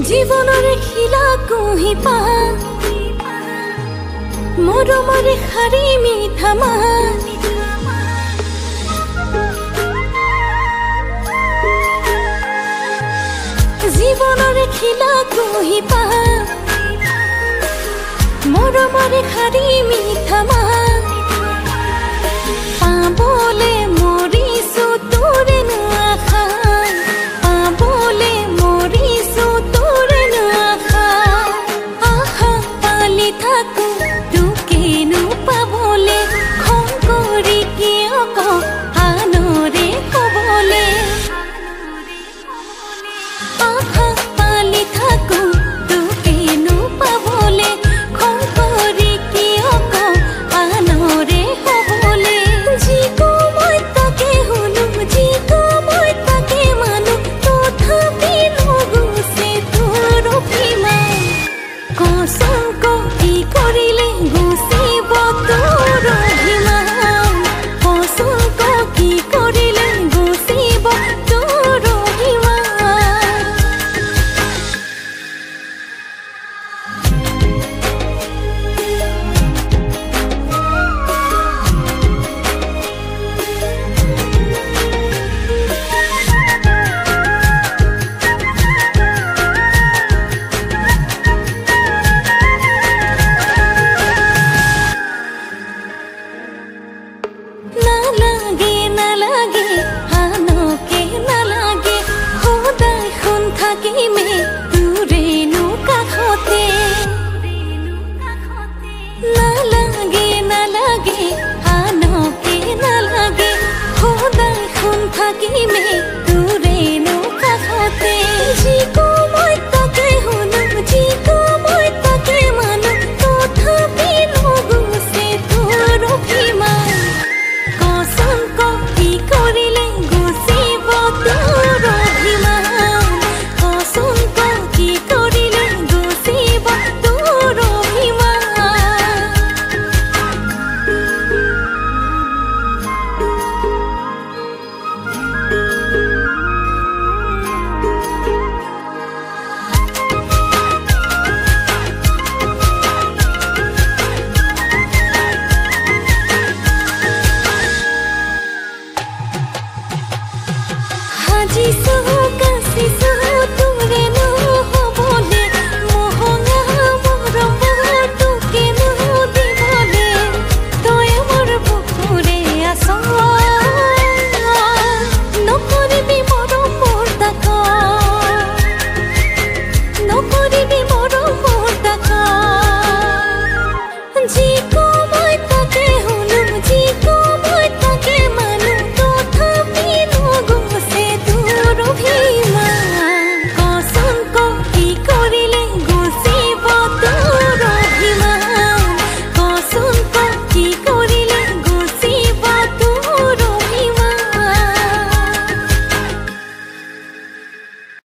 জীবনৰে খিলা কুহি পাহা মৰমৰে খাৰি মিঠা মাহা জীবনৰে খিলা কুহি পাহা মৰমৰে খাৰি মিঠা মাহা পাবলে মৰিছো তোৰে আশা পাবলে মৰিছো তোৰে আশা আশা পালি থাকো তোকেনো পাবলে খং কৰি কিয় কওঁ আনৰে কবলে আশা পালি থাকো তোকেনো পাবলে খং কৰি কিয় কওঁ আনৰে কবলে যিকো মই তাকে শুনো যিকো মই তাকে মানো তথাপি নুগুচে তোৰ অভিমান কচোন ক কি কৰিলে গুচিব তোৰ অভিমান কচোন ক কি কৰিলে গুচিব তোৰ অভিমান নালাগে নালাগে আনকে নালাগে সদায় শুন থাকিমে তোৰেনো কাষতে নালাগে নালাগে আনকে নালাগে সদায় শুন থাকিমে তোৰেনো কাষতে যিকো মই তাকে শুনো যিকো মই তাকে মানো তথাপি নুগুচে তোৰ অভিমান কচোন ক কি কৰিলে গুচিব তোৰ অভিমান কচোন ক কি কৰিলে গুচিব তোৰ অভিমান সাজিছো